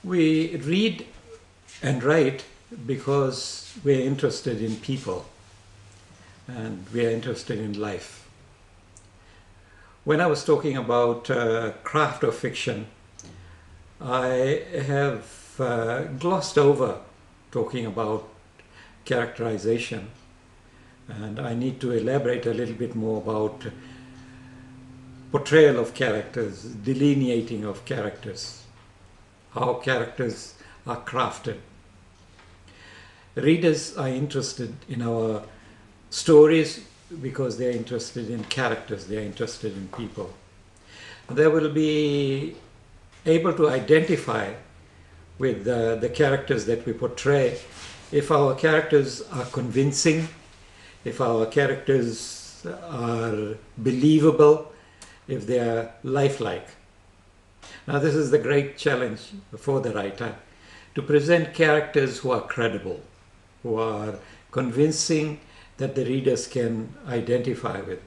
We read and write because we're interested in people and we are interested in life. When I was talking about craft of fiction, I have glossed over talking about characterization, and I need to elaborate a little bit more about portrayal of characters, delineating of characters, how characters are crafted. Readers are interested in our stories because they are interested in characters, they are interested in people. They will be able to identify with the characters that we portray if our characters are convincing, if our characters are believable, if they are lifelike. Now, this is the great challenge for the writer, to present characters who are credible, who are convincing, that the readers can identify with.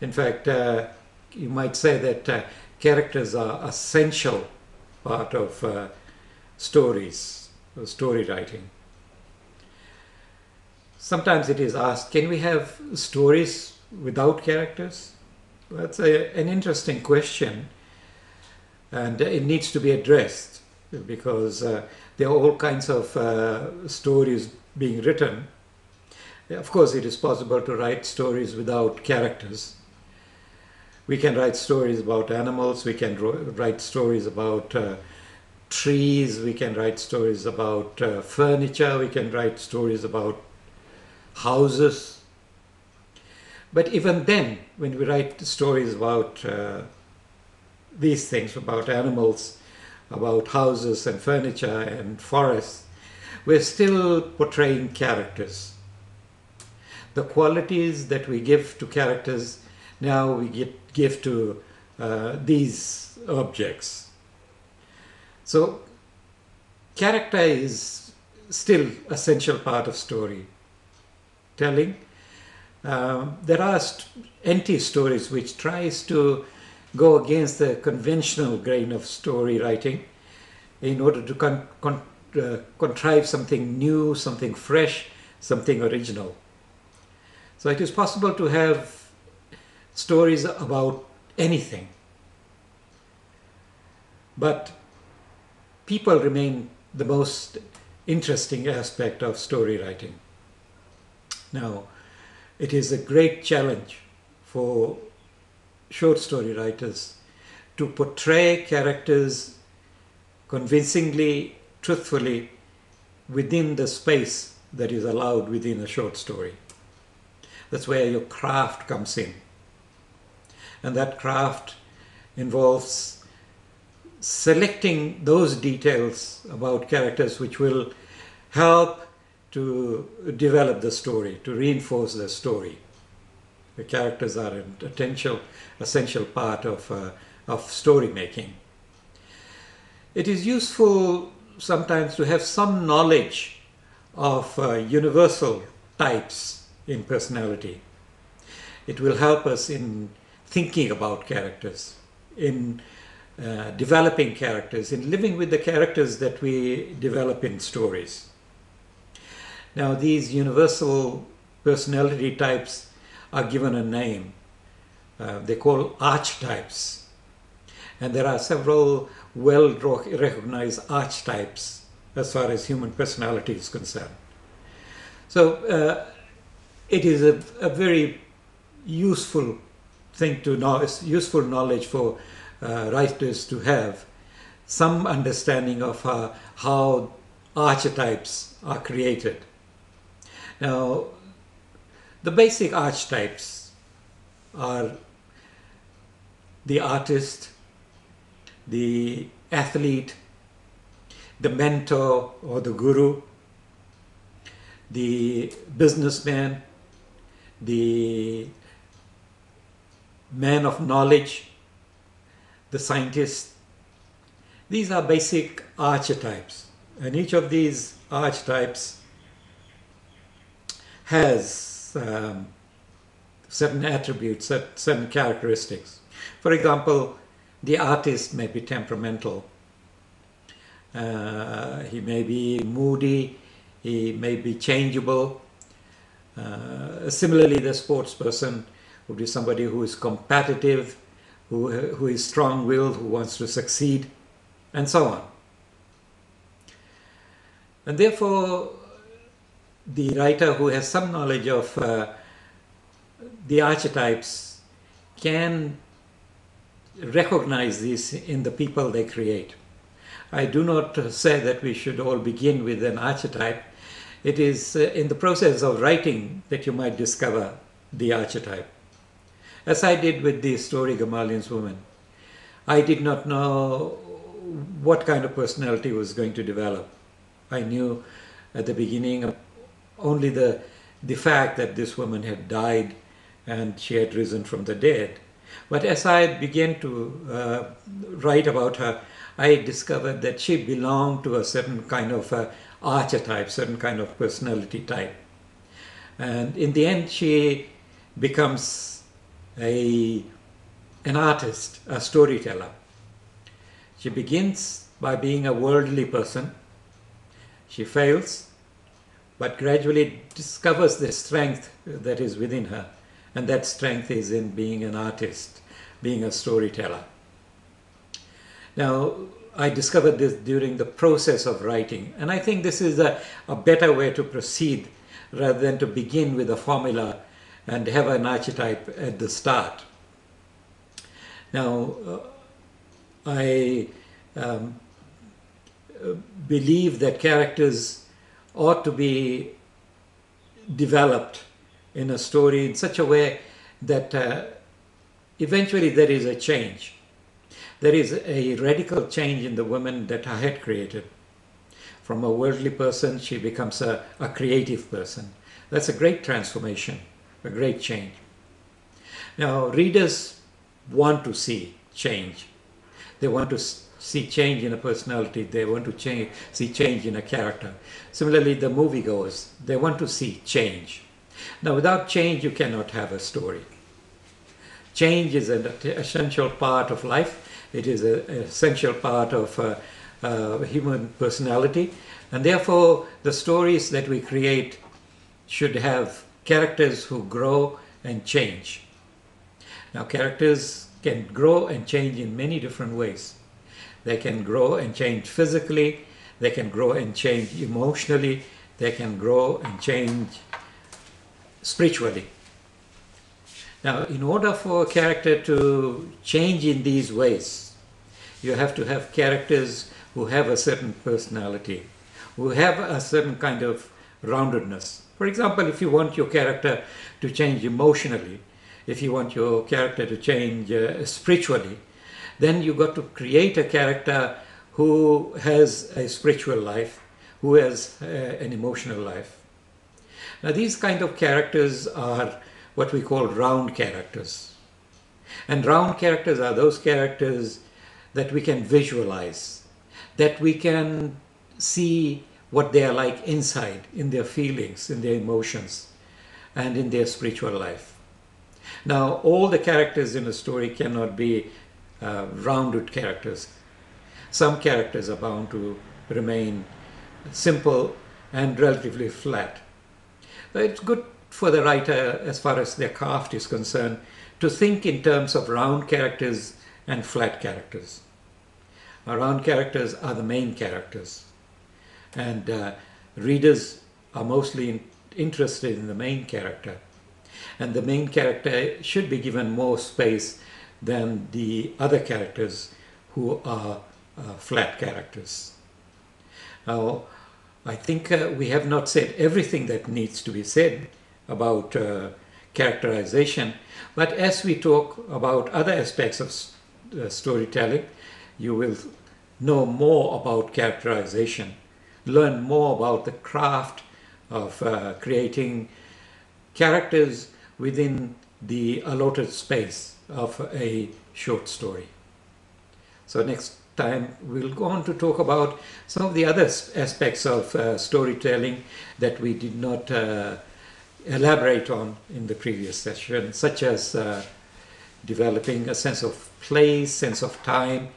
In fact, you might say that characters are essential part of stories, or story writing. Sometimes it is asked, can we have stories without characters? That's an interesting question, and it needs to be addressed because there are all kinds of stories being written. Of course, it is possible to write stories without characters. We can write stories about animals, we can write stories about trees, we can write stories about furniture, we can write stories about houses. But even then, when we write stories about these things, about animals, about houses and furniture and forests, we're still portraying characters. The qualities that we give to characters, now we give to these objects. So character is still an essential part of storytelling. There are anti-stories which tries to go against the conventional grain of story writing in order to contrive something new, something fresh, something original. So it is possible to have stories about anything, but people remain the most interesting aspect of story writing. Now, it is a great challenge for short story writers to portray characters convincingly, truthfully, within the space that is allowed within a short story. That's where your craft comes in. And that craft involves selecting those details about characters which will help to develop the story, to reinforce the story. The characters are an essential part of story making. It is useful sometimes to have some knowledge of universal types in personality. It will help us in thinking about characters, in developing characters, in living with the characters that we develop in stories. Now, these universal personality types are given a name. They call archetypes. And there are several well-recognized archetypes as far as human personality is concerned. So it is a very useful thing to know, it's useful knowledge for writers to have some understanding of how archetypes are created. Now, the basic archetypes are the artist, the athlete, the mentor or the guru, the businessman, the man of knowledge, the scientist. These are basic archetypes, and each of these archetypes has certain attributes, certain characteristics. For example, the artist may be temperamental. He may be moody, he may be changeable. Similarly, the sports person would be somebody who is competitive, who is strong-willed, who wants to succeed, and so on. And therefore, the writer who has some knowledge of the archetypes can recognize these in the people they create. I do not say that we should all begin with an archetype. It is in the process of writing that you might discover the archetype. As I did with the story Gamaliel's Woman, I did not know what kind of personality was going to develop. I knew at the beginning only the fact that this woman had died and she had risen from the dead. But as I began to write about her, I discovered that she belonged to a certain kind of archetype, certain kind of personality type. And in the end, she becomes an artist, a storyteller. She begins by being a worldly person. She fails, but gradually discovers the strength that is within her. And that strength is in being an artist, being a storyteller. Now, I discovered this during the process of writing, and I think this is a better way to proceed rather than to begin with a formula and have an archetype at the start. Now, I believe that characters ought to be developed in a story in such a way that eventually there is a change. There is a radical change in the woman that I had created. From a worldly person, she becomes a creative person. That's a great transformation, a great change. Now, readers want to see change. They want to see change in a personality. They want to see change in a character. Similarly, the moviegoers, they want to see change. Now, without change, you cannot have a story. Change is an essential part of life. It is an essential part of human personality. And therefore, the stories that we create should have characters who grow and change. Now, characters can grow and change in many different ways. They can grow and change physically. They can grow and change emotionally. They can grow and change spiritually. Now, in order for a character to change in these ways, you have to have characters who have a certain personality, who have a certain kind of roundedness. For example, if you want your character to change emotionally, if you want your character to change spiritually, then you've got to create a character who has a spiritual life, who has an emotional life. Now, these kind of characters are what we call round characters. And round characters are those characters that we can visualize, that we can see what they are like inside, in their feelings, in their emotions, and in their spiritual life. Now, all the characters in a story cannot be rounded characters. Some characters are bound to remain simple and relatively flat. But it's good for the writer, as far as their craft is concerned, to think in terms of round characters and flat characters. Round characters are the main characters, and readers are mostly interested in the main character, and the main character should be given more space than the other characters who are flat characters. Now, I think we have not said everything that needs to be said about characterization, but as we talk about other aspects of storytelling, you will know more about characterization, learn more about the craft of creating characters within the allotted space of a short story. So next time we'll go on to talk about some of the other aspects of storytelling that we did not elaborate on in the previous session, such as developing a sense of place, sense of time,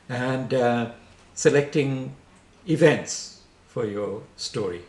and selecting events for your story.